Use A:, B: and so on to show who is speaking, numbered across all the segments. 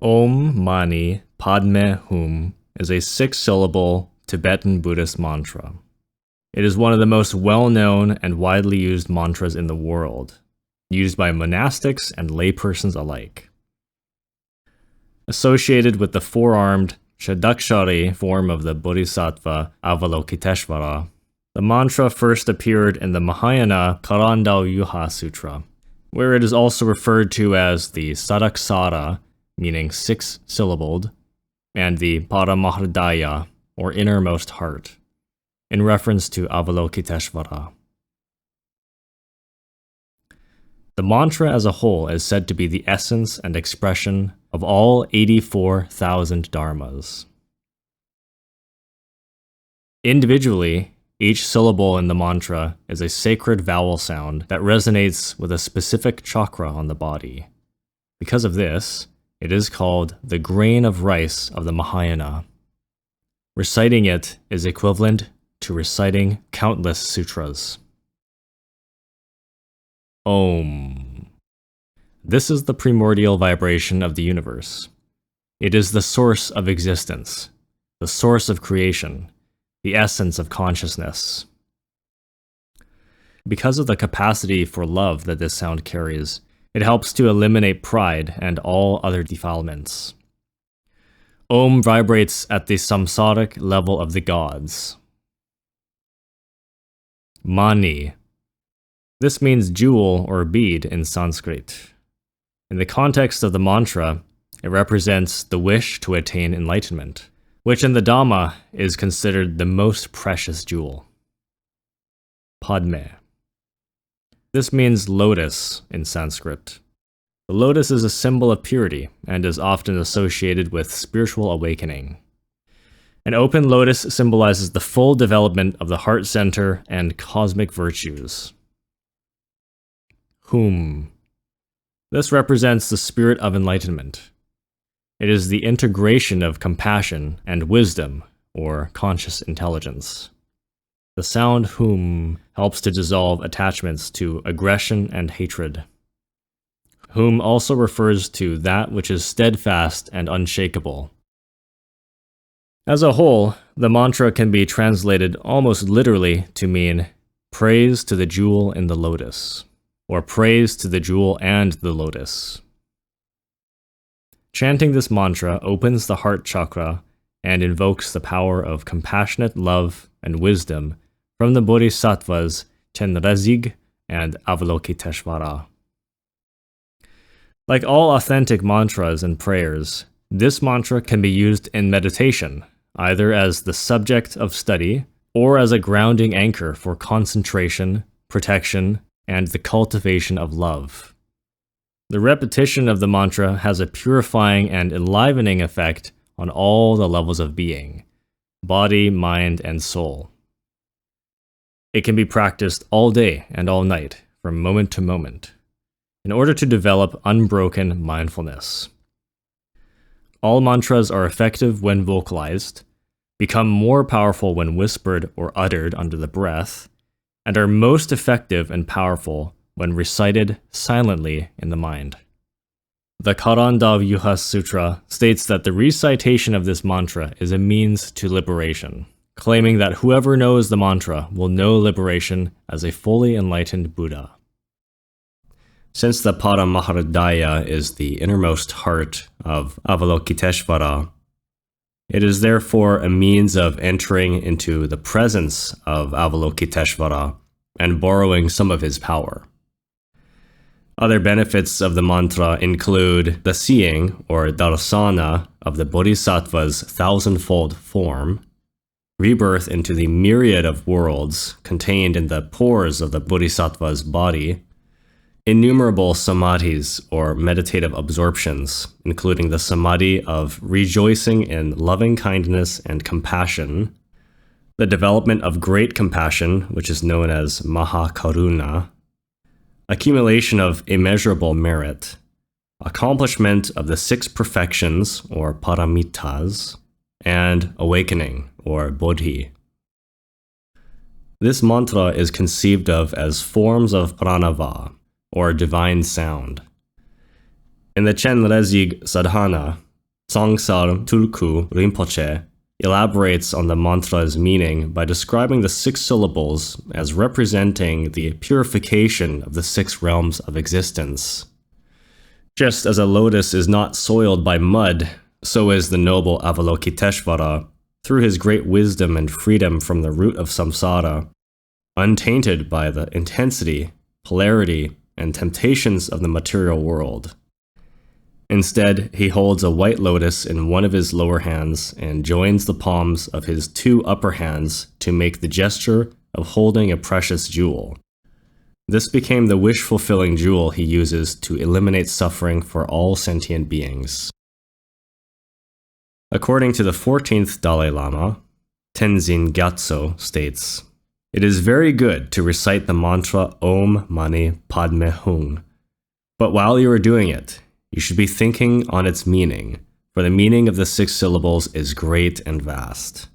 A: Om Mani Padme Hum is a six-syllable Tibetan Buddhist mantra. It is one of the most well-known and widely used mantras in the world, used by monastics and laypersons alike. Associated with the four-armed shadakshari form of the bodhisattva Avalokiteshvara, the mantra first appeared in the Mahayana Kāraṇḍavyūha sutra, where it is also referred to as the sadaksara, meaning six-syllabled, and the Paramahrdaya, or innermost heart, in reference to Avalokiteshvara. The mantra as a whole is said to be the essence and expression of all 84,000 dharmas. Individually, each syllable in the mantra is a sacred vowel sound that resonates with a specific chakra on the body. Because of this, it is called the grain of rice of the Mahayana. Reciting it is equivalent to reciting countless sutras. Om. This is the primordial vibration of the universe. It is the source of existence, the source of creation, the essence of consciousness. Because of the capacity for love that this sound carries, it helps to eliminate pride and all other defilements. Om vibrates at the samsaric level of the gods. Mani. This means jewel or bead in Sanskrit. In the context of the mantra, it represents the wish to attain enlightenment, which in the Dhamma is considered the most precious jewel. Padme. This means lotus in Sanskrit. The lotus is a symbol of purity and is often associated with spiritual awakening. An open lotus symbolizes the full development of the heart center and cosmic virtues. Hum. This represents the spirit of enlightenment. It is the integration of compassion and wisdom, or conscious intelligence. The sound hum helps to dissolve attachments to aggression and hatred. Hum also refers to that which is steadfast and unshakable. As a whole, the mantra can be translated almost literally to mean praise to the jewel in the lotus, or praise to the jewel and the lotus. Chanting this mantra opens the heart chakra and invokes the power of compassionate love and wisdom from the bodhisattvas Chenrezig and Avalokiteshvara. Like all authentic mantras and prayers, this mantra can be used in meditation, either as the subject of study or as a grounding anchor for concentration, protection, and the cultivation of love. The repetition of the mantra has a purifying and enlivening effect on all the levels of being, body, mind, and soul. It can be practiced all day and all night, from moment to moment, in order to develop unbroken mindfulness. All mantras are effective when vocalized, become more powerful when whispered or uttered under the breath, and are most effective and powerful when recited silently in the mind. The Kāraṇḍavyūha Sutra states that the recitation of this mantra is a means to liberation, claiming that whoever knows the mantra will know liberation as a fully enlightened Buddha. Since the Paramahrdaya is the innermost heart of Avalokiteshvara, it is therefore a means of entering into the presence of Avalokiteshvara and borrowing some of his power. Other benefits of the mantra include the seeing, or darsana, of the bodhisattva's thousandfold form, rebirth into the myriad of worlds contained in the pores of the bodhisattva's body, innumerable samadhis, or meditative absorptions, including the samadhi of rejoicing in loving kindness and compassion, the development of great compassion, which is known as Mahakaruna, accumulation of immeasurable merit, accomplishment of the six perfections, or paramitas, and awakening, or bodhi. This mantra is conceived of as forms of pranava, or divine sound. In the Chenrezig sadhana, Songsar Tulku Rinpoche elaborates on the mantra's meaning by describing the 6 syllables as representing the purification of the 6 realms of existence. Just as a lotus is not soiled by mud, so is the noble Avalokiteshvara, through his great wisdom and freedom from the root of samsara, untainted by the intensity, polarity, and temptations of the material world. Instead, he holds a white lotus in one of his lower hands and joins the palms of his 2 upper hands to make the gesture of holding a precious jewel. This became the wish-fulfilling jewel he uses to eliminate suffering for all sentient beings. According to the 14th Dalai Lama, Tenzin Gyatso states, "It is very good to recite the mantra Om Mani Padme Hum, but while you are doing it, you should be thinking on its meaning, for the meaning of the 6 syllables is great and vast.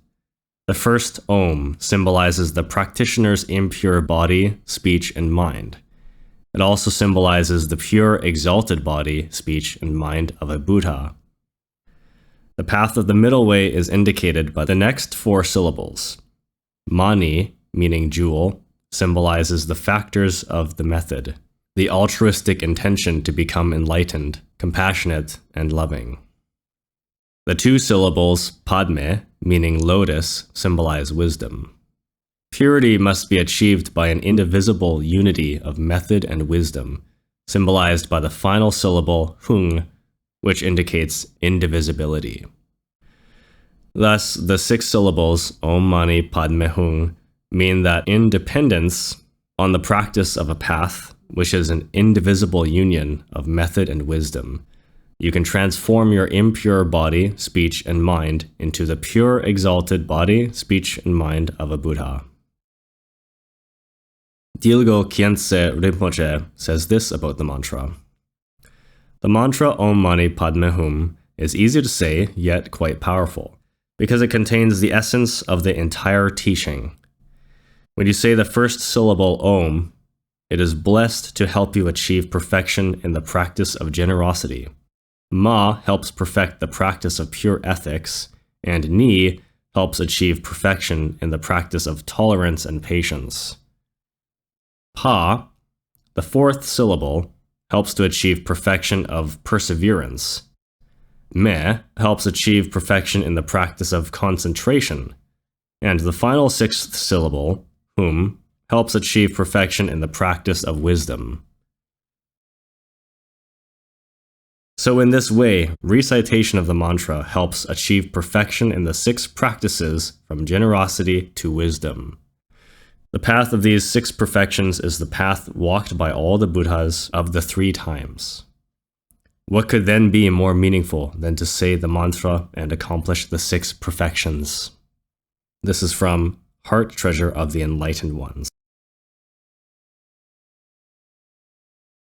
A: The first Om symbolizes the practitioner's impure body, speech, and mind. It also symbolizes the pure, exalted body, speech, and mind of a Buddha. The path of the middle way is indicated by the next 4 syllables. Mani, meaning jewel, symbolizes the factors of the method, the altruistic intention to become enlightened, compassionate, and loving. The 2 syllables, Padme, meaning lotus, symbolize wisdom. Purity must be achieved by an indivisible unity of method and wisdom, symbolized by the final syllable, Hung, which indicates indivisibility. Thus, the 6 syllables, Om Mani Padme Hum, mean that independence on the practice of a path, which is an indivisible union of method and wisdom, you can transform your impure body, speech, and mind into the pure, exalted body, speech, and mind of a Buddha. Dilgo Khyentse Rinpoche says this about the mantra. The mantra Om Mani Padme Hum is easy to say, yet quite powerful, because it contains the essence of the entire teaching. When you say the first syllable Om, it is blessed to help you achieve perfection in the practice of generosity. Ma helps perfect the practice of pure ethics, and Ni helps achieve perfection in the practice of tolerance and patience. Pa, the 4th syllable, helps to achieve perfection of perseverance. Me helps achieve perfection in the practice of concentration. And the final 6th syllable, Hum, helps achieve perfection in the practice of wisdom. So in this way, recitation of the mantra helps achieve perfection in the 6 practices from generosity to wisdom. The path of these 6 perfections is the path walked by all the Buddhas of the 3 times. What could then be more meaningful than to say the mantra and accomplish the 6 perfections? This is from Heart Treasure of the Enlightened Ones.